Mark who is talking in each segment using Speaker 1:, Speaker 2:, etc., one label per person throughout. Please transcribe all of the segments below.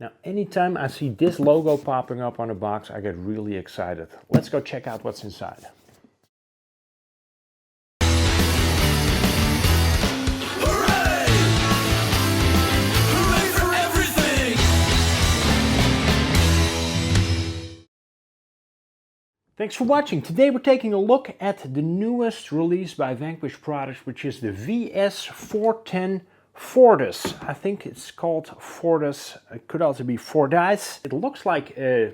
Speaker 1: Now, anytime I see this logo popping up on a box, I get really excited. Let's go check out what's inside. Thanks for watching. Today we're taking a look at the newest release by Vanquish Products, which is the VS4-10 Fordyce. I think it's called Fordyce. It could also be Fordyce. It looks like an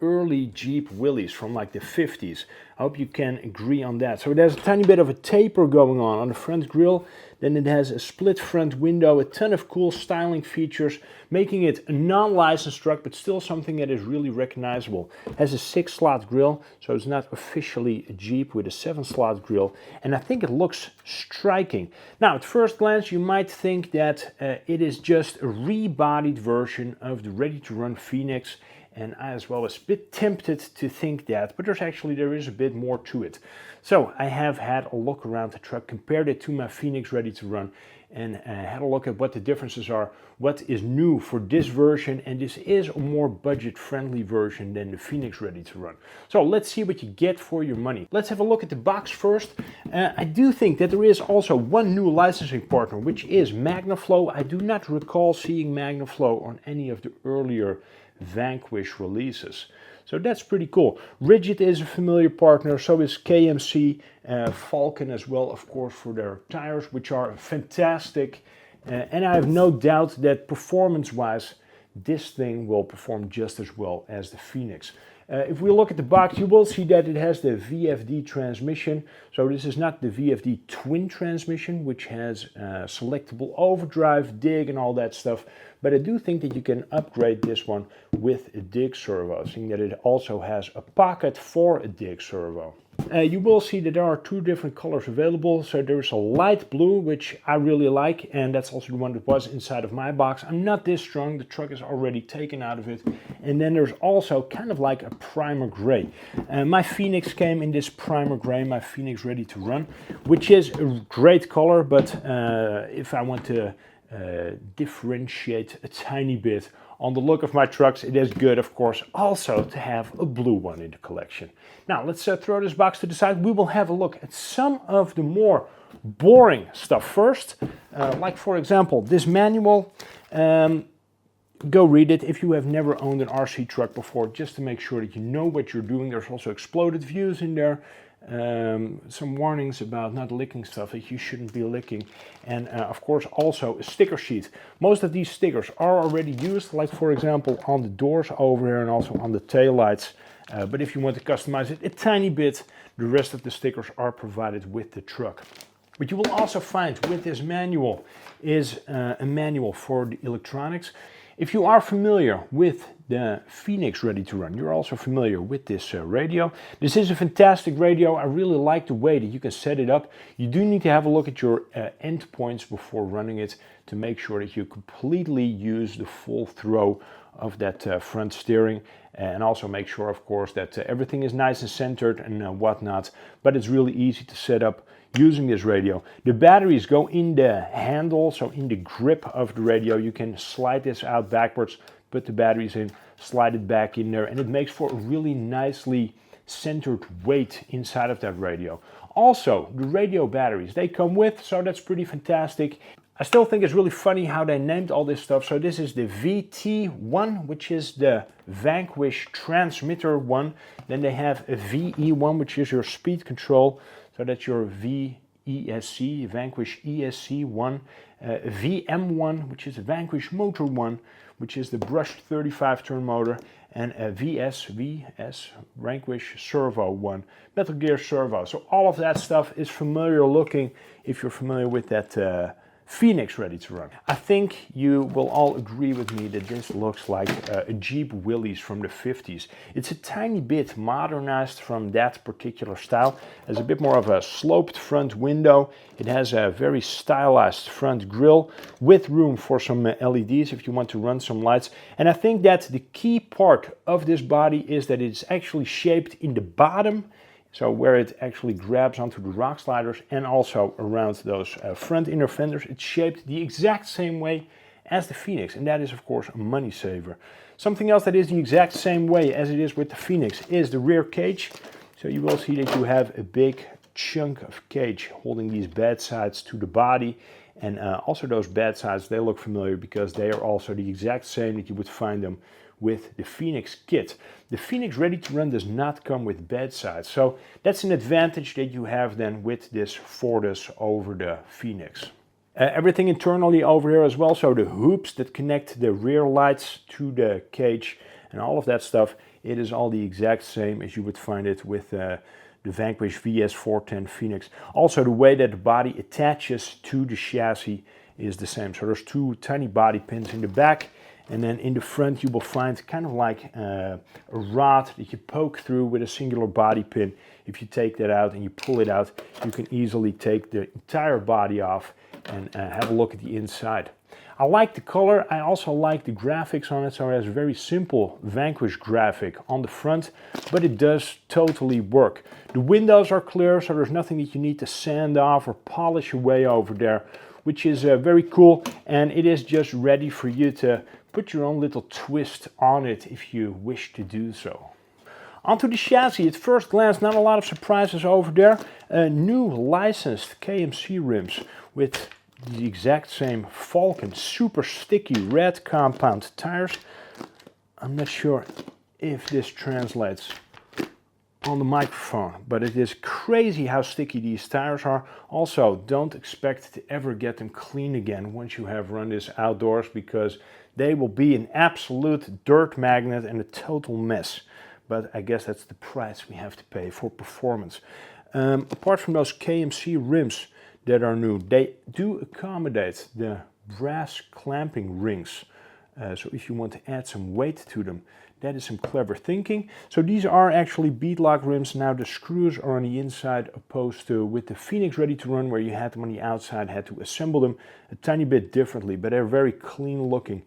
Speaker 1: early Jeep Willys from like the 50s. I hope you can agree on that. So it has a tiny bit of a taper going on the front grille. Then it has a split front window, a ton of cool styling features, making it a non-licensed truck, but still something that is really recognizable. It has a 6-slot grille, so it's not officially a Jeep with a 7-slot grille, and I think it looks striking. Now, at first glance, you might think that it is just a rebodied version of the ready-to-run Phoenix, and I as well was a bit tempted to think that, but there is a bit more to it. So I have had a look around the truck, compared it to my Phoenix ready to run, and had a look at what the differences are, what is new for this version, and this is a more budget-friendly version than the Phoenix ready to run. So let's see what you get for your money. Let's have a look at the box first. I do think that there is also one new licensing partner, which is MagnaFlow. I do not recall seeing MagnaFlow on any of the earlier Vanquish releases. So that's pretty cool. Rigid is a familiar partner, so is KMC, Falcon as well, of course, for their tires, which are fantastic. And I have no doubt that performance-wise, this thing will perform just as well as the Phoenix. If we look at the box, you will see that it has the VFD transmission. So this is not the VFD twin transmission, which has selectable overdrive, dig, and all that stuff. But I do think that you can upgrade this one with a dig servo, seeing that it also has a pocket for a dig servo. You will see that there are two different colors available. So there's a light blue, which I really like, and that's also the one that was inside of my box. I'm not this strong, the truck is already taken out of it. And then there's also kind of like a primer gray. My Phoenix came in this primer gray, my Phoenix ready to run, which is a great color, but if I want to differentiate a tiny bit on the look of my trucks, it is good, of course, also to have a blue one in the collection. Now, let's throw this box to the side. We will have a look at some of the more boring stuff first. Like, for example, this manual. Go read it if you have never owned an RC truck before, just to make sure that you know what you're doing. There's also exploded views in there. Some warnings about not licking stuff that you shouldn't be licking, and of course also a sticker sheet. Most of these stickers are already used, like for example on the doors over here and also on the tail lights, but if you want to customize it a tiny bit, the rest of the stickers are provided with the truck. What you will also find with this manual is a manual for the electronics. If you are familiar with the Phoenix ready to run, you're also familiar with this radio. This is a fantastic radio. I really like the way that you can set it up. You do need to have a look at your end points before running it to make sure that you completely use the full throw of that front steering, and also make sure, of course, that everything is nice and centered and whatnot, but it's really easy to set up using this radio. The batteries go in the handle, so in the grip of the radio. You can slide this out backwards, put the batteries in, slide it back in there, and it makes for a really nicely centered weight inside of that radio. Also, the radio batteries, they come with, so that's pretty fantastic. I still think it's really funny how they named all this stuff. So this is the VT1, which is the Vanquish transmitter one. Then they have a VE1, which is your speed control. So that's your VESC, Vanquish ESC1, VM1, which is a Vanquish Motor 1, which is the brushed 35 turn motor, and a VS, Vanquish Servo 1, Metal Gear Servo. So all of that stuff is familiar looking if you're familiar with that Phoenix ready to run. I think you will all agree with me that this looks like a Jeep Willys from the 50s. It's a tiny bit modernized from that particular style. It has a bit more of a sloped front window. It has a very stylized front grille with room for some LEDs if you want to run some lights. And I think that the key part of this body is that it's actually shaped in the bottom, so where it actually grabs onto the rock sliders, and also around those front inner fenders. It's shaped the exact same way as the Phoenix, and that is of course a money saver. Something else that is the exact same way as it is with the Phoenix is the rear cage. So you will see that you have a big chunk of cage holding these bed sides to the body, and also those bed sides, they look familiar because they are also the exact same that you would find them with the Phoenix kit. The Phoenix Ready to Run does not come with bed sides, so that's an advantage that you have then with this Fordyce over the Phoenix. Everything internally over here as well, so the hoops that connect the rear lights to the cage and all of that stuff, it is all the exact same as you would find it with the Vanquish VS4-10 Phoenix. Also, the way that the body attaches to the chassis is the same. So there's two tiny body pins in the back, and then in the front you will find kind of like a rod that you poke through with a singular body pin. If you take that out and you pull it out, you can easily take the entire body off and have a look at the inside. I like the color, I also like the graphics on it, so it has a very simple Vanquish graphic on the front, but it does totally work. The windows are clear, so there's nothing that you need to sand off or polish away over there, which is very cool, and it is just ready for you to put your own little twist on it if you wish to do so. Onto the chassis. At first glance, not a lot of surprises over there. New licensed KMC rims with the exact same Falcon super sticky red compound tires. I'm not sure if this translates on the microphone, but it is crazy how sticky these tires are. Also, don't expect to ever get them clean again once you have run this outdoors, because they will be an absolute dirt magnet and a total mess. But I guess that's the price we have to pay for performance. Apart from those KMC rims that are new, they do accommodate the brass clamping rings. So if you want to add some weight to them, that is some clever thinking. So these are actually beadlock rims. Now the screws are on the inside, opposed to with the Phoenix Ready to Run, where you had them on the outside, had to assemble them a tiny bit differently, but they're very clean looking.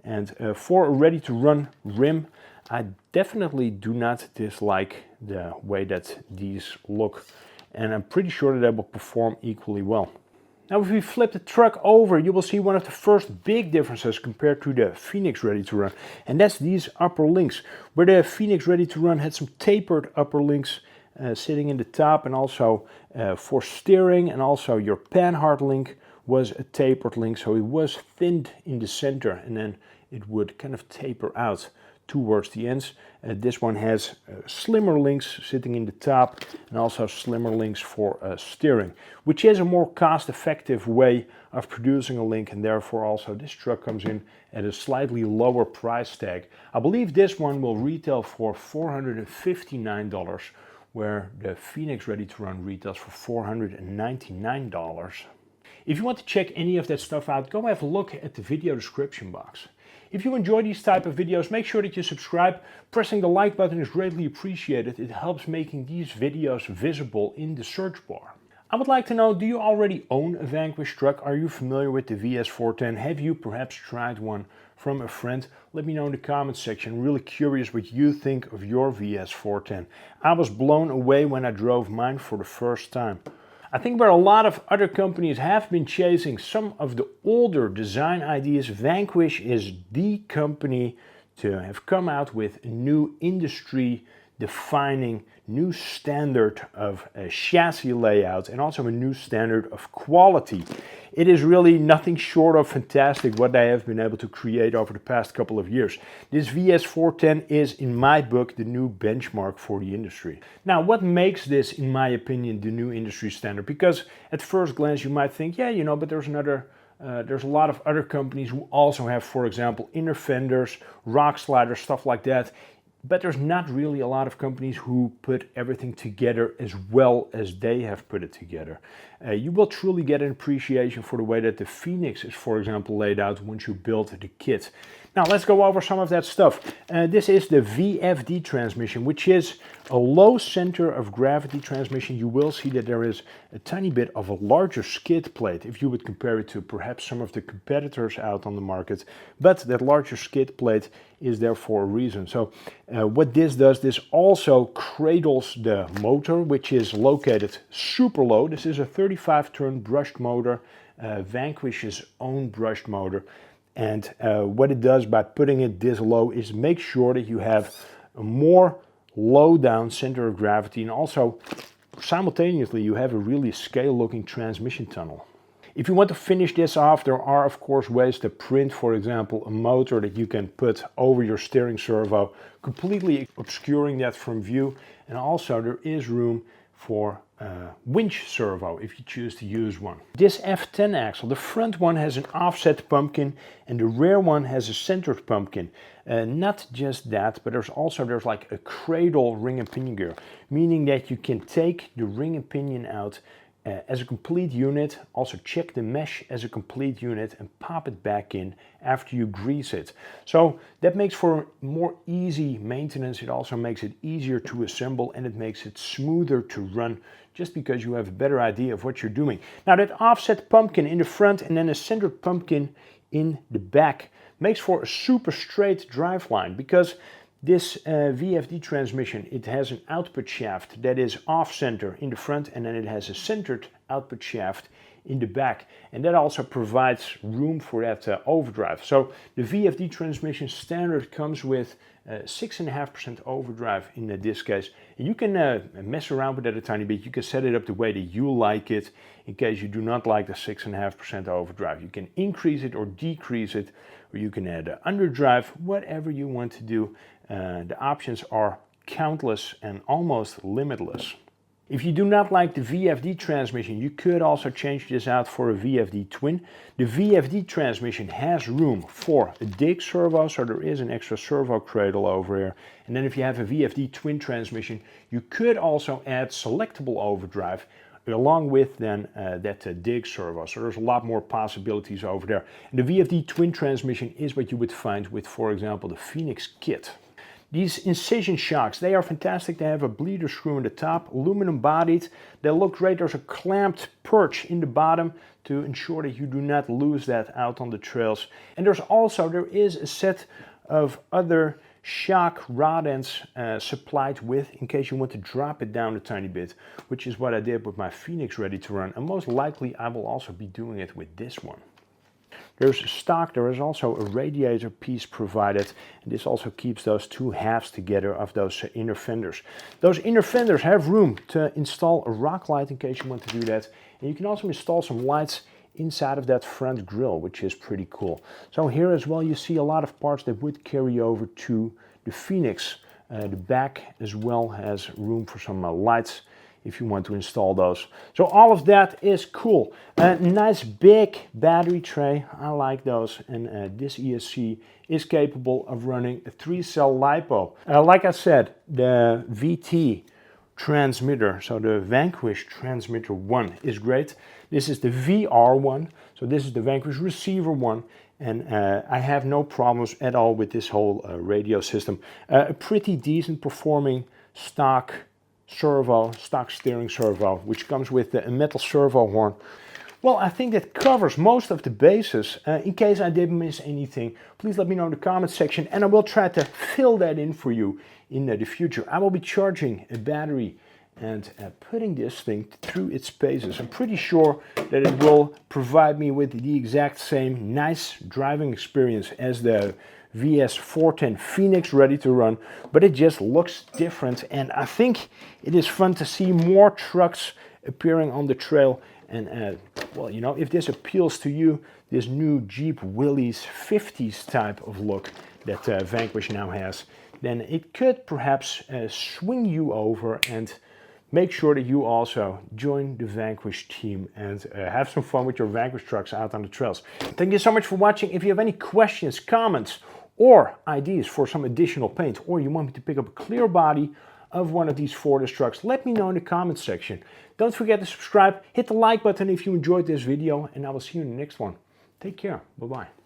Speaker 1: And for a ready to run rim, I definitely do not dislike the way that these look, and I'm pretty sure that they will perform equally well. Now if we flip the truck over, you will see one of the first big differences compared to the Phoenix Ready to Run, and that's these upper links. Where the Phoenix Ready to Run had some tapered upper links sitting in the top, and also for steering, and also your panhard link was a tapered link, so it was thinned in the center and then it would kind of taper out towards the ends. This one has slimmer links sitting in the top, and also slimmer links for steering, which is a more cost-effective way of producing a link, and therefore also this truck comes in at a slightly lower price tag. I believe this one will retail for $459, where the Phoenix Ready to Run retails for $499. If you want to check any of that stuff out, go have a look at the video description box. If you enjoy these type of videos, make sure that you subscribe. Pressing the like button is greatly appreciated. It helps making these videos visible in the search bar. I would like to know, do you already own a Vanquish truck? Are you familiar with the VS4-10? Have you perhaps tried one from a friend? Let me know in the comments section. I'm really curious what you think of your VS4-10. I was blown away when I drove mine for the first time. I think where a lot of other companies have been chasing some of the older design ideas, Vanquish is the company to have come out with a new industry-defining new standard of a chassis layout, and also a new standard of quality. It is really nothing short of fantastic what they have been able to create over the past couple of years. This VS4-10 is, in my book, the new benchmark for the industry. Now, what makes this, in my opinion, the new industry standard? Because at first glance you might think, yeah, you know, but there's a lot of other companies who also have, for example, inner fenders, rock sliders, stuff like that. But there's not really a lot of companies who put everything together as well as they have put it together. You will truly get an appreciation for the way that the Phoenix is, for example, laid out once you build the kit. Now let's go over some of that stuff. This is the VFD transmission, which is a low center of gravity transmission. You will see that there is a tiny bit of a larger skid plate if you would compare it to perhaps some of the competitors out on the market. But that larger skid plate is there for a reason. So what this does, this also cradles the motor, which is located super low. This is a 35-turn brushed motor, Vanquish's own brushed motor. And what it does by putting it this low is make sure that you have a more low down center of gravity, and also simultaneously you have a really scale looking transmission tunnel. If you want to finish this off, there are of course ways to print, for example, a motor that you can put over your steering servo, completely obscuring that from view. And also there is room for winch servo if you choose to use one. This F10 axle, the front one has an offset pumpkin and the rear one has a centered pumpkin. Not just that, but there's like a cradle ring and pinion gear, meaning that you can take the ring and pinion out as a complete unit, also check the mesh as a complete unit and pop it back in after you grease it. So that makes for more easy maintenance. It also makes it easier to assemble and it makes it smoother to run, just because you have a better idea of what you're doing. Now that offset pumpkin in the front and then a centered pumpkin in the back makes for a super straight drive line, because this VFD transmission, it has an output shaft that is off-center in the front, and then it has a centered output shaft in the back, and that also provides room for that overdrive. So the VFD transmission standard comes with 6.5% overdrive in this case. And you can mess around with that a tiny bit. You can set it up the way that you like it in case you do not like the 6.5% overdrive. You can increase it or decrease it, or you can add underdrive, whatever you want to do. The options are countless and almost limitless. If you do not like the VFD transmission, you could also change this out for a VFD twin. The VFD transmission has room for a dig servo, so there is an extra servo cradle over here. And then if you have a VFD twin transmission, you could also add selectable overdrive along with then that dig servo. So there's a lot more possibilities over there. And the VFD twin transmission is what you would find with, for example, the Phoenix kit. These incision shocks, they are fantastic. They have a bleeder screw in the top, aluminum bodied. They look great. There's a clamped perch in the bottom to ensure that you do not lose that out on the trails. And there is a set of other shock rod ends supplied with, in case you want to drop it down a tiny bit, which is what I did with my Phoenix ready to run. And most likely I will also be doing it with this one. There's stock, there is also a radiator piece provided, and this also keeps those two halves together of those inner fenders. Those inner fenders have room to install a rock light in case you want to do that, and you can also install some lights inside of that front grille, which is pretty cool. So here as well you see a lot of parts that would carry over to the Phoenix. The back as well has room for some lights if you want to install those. So all of that is cool. Nice big battery tray, I like those, and this ESC is capable of running a 3-cell LiPo. Like I said, the VT transmitter, so the Vanquish transmitter 1 is great. This is the VR one, so this is the Vanquish receiver one, and I have no problems at all with this whole radio system. A pretty decent performing stock servo, stock steering servo, which comes with a metal servo horn. Well, I think that covers most of the bases. In case I did miss anything, please let me know in the comment section, and I will try to fill that in for you in the future. I will be charging a battery and putting this thing through its paces. I'm pretty sure that it will provide me with the exact same nice driving experience as the VS4-10 Phoenix ready to run, but it just looks different, and I think it is fun to see more trucks appearing on the trail. And well, you know, if this appeals to you, this new Jeep Willys 50s type of look that Vanquish now has, then it could perhaps swing you over and make sure that you also join the Vanquish team and have some fun with your Vanquish trucks out on the trails. Thank you so much for watching. If you have any questions, comments, or ideas for some additional paint, or you want me to pick up a clear body of one of these Fordyce trucks, let me know in the comments section. Don't forget to subscribe, hit the like button if you enjoyed this video, and I will see you in the next one. Take care. Bye-bye.